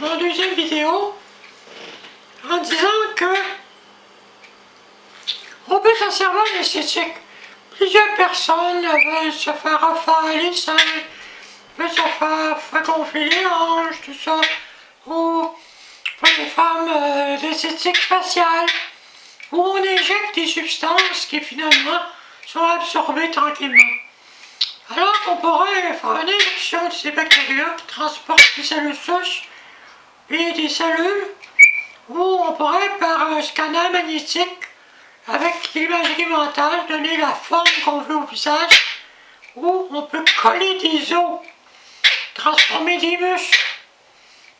mon deuxième vidéo en disant que on peut s'en servir l'esthétique. Plusieurs personnes veulent se faire refaire les seins, veulent se faire gonfler les hanches, tout ça. Ou pour les femmes, l'esthétique faciale, où on injecte des substances qui finalement sont absorbées tranquillement. Alors qu'on pourrait faire une injection de ces bactéries qui transportent des cellules souches et des cellules, où on pourrait par un scanner magnétique avec l'imagerie mentale donner la forme qu'on veut au visage, où on peut coller des os, transformer des muscles,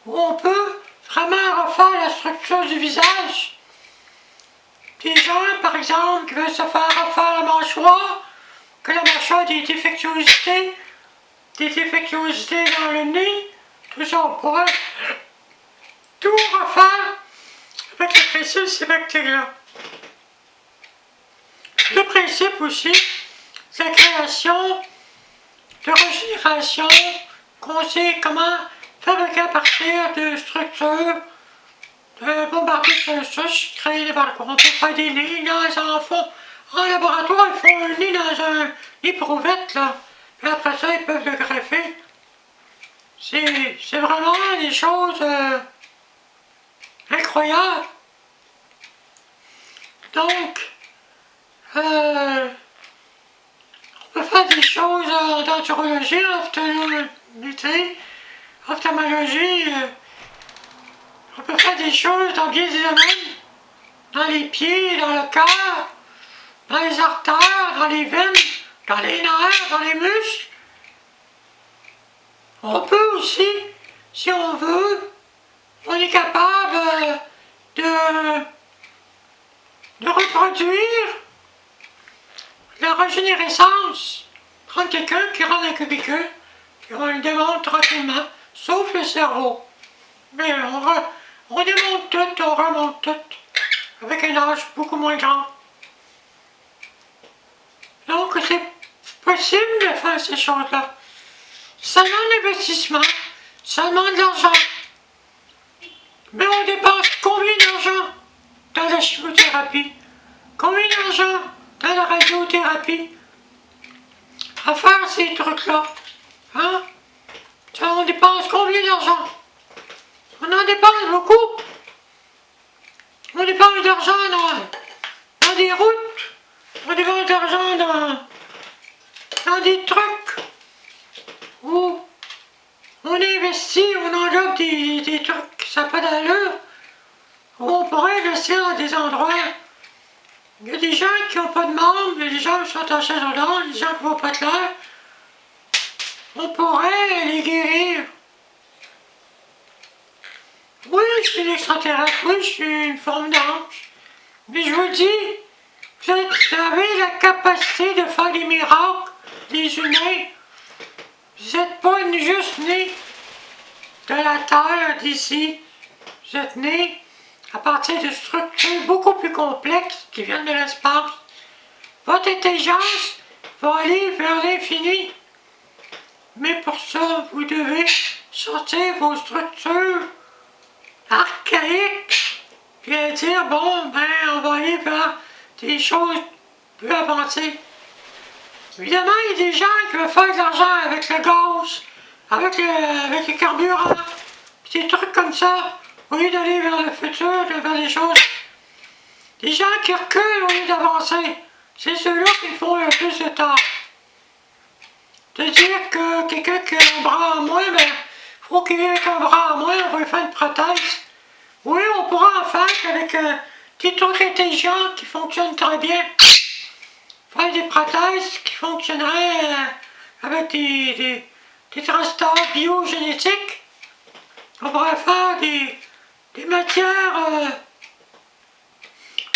où on peut vraiment refaire la structure du visage. Des gens, par exemple, qui veulent se faire refaire la mâchoire, que la mâchoire a des défectuosités dans le nez, tout ça, on pourrait tout refaire avec le principe de ces bactéries-là. Le principe aussi, c'est la création de régénération, qu'on sait comment fabriquer à partir de structures, de bombardiers de cellules souches, créer des balcons. On peut faire des nids, là, ils en font. En laboratoire, ils font un nid dans un éprouvette, là. Et après ça, ils peuvent le greffer. C'est vraiment des choses incroyables. Donc, on peut faire des choses en denturologie, en ophtalmologie, on peut faire des choses dans bien des domaines, dans les pieds, dans le cœur, dans les artères, dans les veines, dans les nerfs, dans les muscles. On peut aussi, si on veut, on est capable de reproduire la régénérescence. Prendre quelqu'un qui rentre dans un cubicule, et on le démonte tranquillement, sauf le cerveau. Mais on démonte tout, on remonte tout, avec un âge beaucoup moins grand. Donc c'est possible de faire ces choses-là. Ça demande l'investissement, ça demande de l'argent. Mais on dépense combien d'argent dans la chimiothérapie? Combien d'argent dans la radiothérapie? À faire ces trucs-là. Hein? Ça, on dépense combien d'argent? On en dépense beaucoup. On dépense d'argent dans des routes. On dépense d'argent dans des trucs où on investit, on enveloppe des trucs, ça n'a pas d'allure, où on pourrait investir dans des endroits. Il y a des gens qui n'ont pas de membres, il y a des gens qui sont en chaise roulante, des gens qui ne voient pas de l'air. On pourrait les guérir. Oui, je suis une extraterrestre, oui, je suis une forme d'ange. Mais je vous dis, vous avez la capacité de faire des miracles, les humains. Vous n'êtes pas juste nés de la Terre, d'ici. Vous êtes nés à partir de structures beaucoup plus complexes qui viennent de l'espace. Votre intelligence va aller vers l'infini. Mais pour ça, vous devez sortir vos structures archaïques et dire, bon, ben, on va aller vers des choses plus avancées. Évidemment, il y a des gens qui veulent faire de l'argent avec le gaz, avec le carburant, des trucs comme ça, au lieu d'aller vers le futur, vers les choses. Des gens qui reculent au lieu d'avancer, c'est ceux-là qui font le plus de tort. De dire que quelqu'un qui a un bras en moins, ben, faut qu'il ait un bras en moins, on va lui faire une prothèse. Oui, on pourra en faire avec des trucs intelligents qui fonctionnent très bien. Faire des prothèses qui fonctionneraient avec des transistors biogénétiques. On pourrait faire des matières,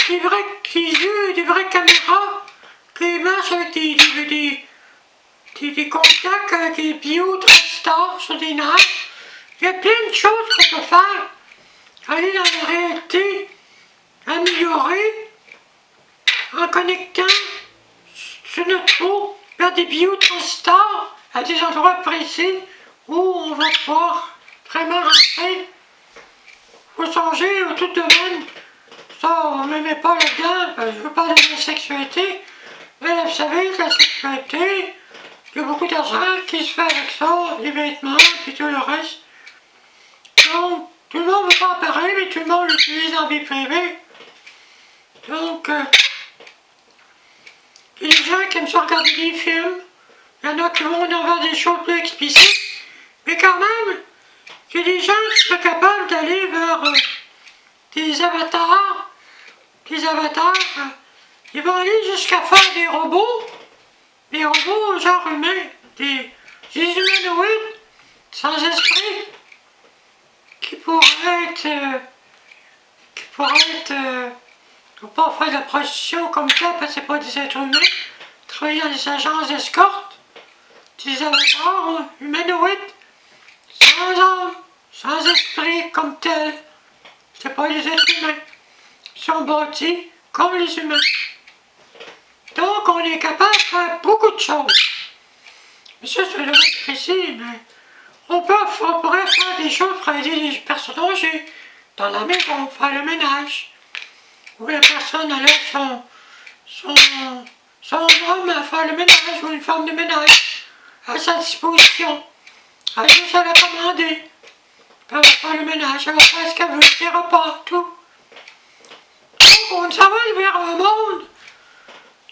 des vrais yeux, des vraies caméras qui marchent avec des contacts avec des biotransistors sur des nerfs. Il y a plein de choses qu'on peut faire. Aller dans la réalité, améliorer en connectant sur notre peau vers des biotransistors à des endroits précis où on va pouvoir vraiment rentrer changer ou tout domaine. Ça, on ne me met pas là-dedans, je veux pas de la sexualité. Mais vous savez que la sexualité, il y a beaucoup d'argent qui se fait avec ça, les vêtements, puis tout le reste. Donc, tout le monde veut pas en parler, mais tout le monde l'utilise en vie privée. Donc, il y a des gens qui aiment ça regarder des films. Il y en a qui vont en voir des choses plus explicites. Mais quand même, il y a des gens qui sont capables d'aller vers des avatars. Des avatars, ils vont aller jusqu'à faire des robots genre humains, des humanoïdes sans esprit, qui pourraient faut pas faire de la prostitution comme ça, parce que c'est pas des êtres humains, travailler dans des agences d'escorte, des avatars humanoïdes, sans âme, sans esprit comme tel. C'est pas des êtres humains. Ils sont bâtis comme les humains. Donc on est capable de faire beaucoup de choses. Mais ça c'est le domaine précis, mais on pourrait faire des choses pour aider les personnes âgées dans la maison, faire le ménage. Ou la personne a son homme à faire le ménage ou une femme de ménage à sa disposition. Elle a juste à la commander. Elle va faire le ménage, elle va faire ce qu'elle veut, ses repas, tout. Donc on s'en va vers un monde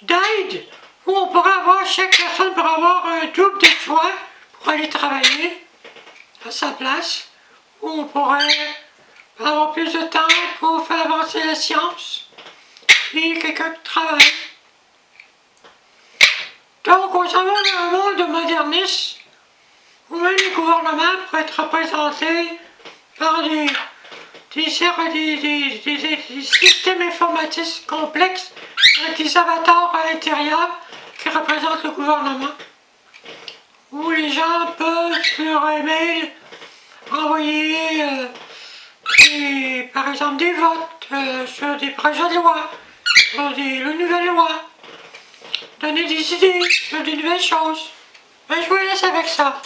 d'aide où on pourrait avoir, chaque personne pourrait avoir un double de soi pour aller travailler à sa place, où on pourrait avoir plus de temps pour faire avancer la science, et quelqu'un qui travaille. Donc on s'en va vers un monde moderniste, où même les gouvernements pourraient être représentés par des systèmes informatiques complexes avec des avatars à l'intérieur qui représentent le gouvernement, où les gens peuvent sur leur email envoyer par exemple des votes sur des projets de loi, sur des nouvelles lois, donner des idées sur des nouvelles choses. Ben, je vous laisse avec ça.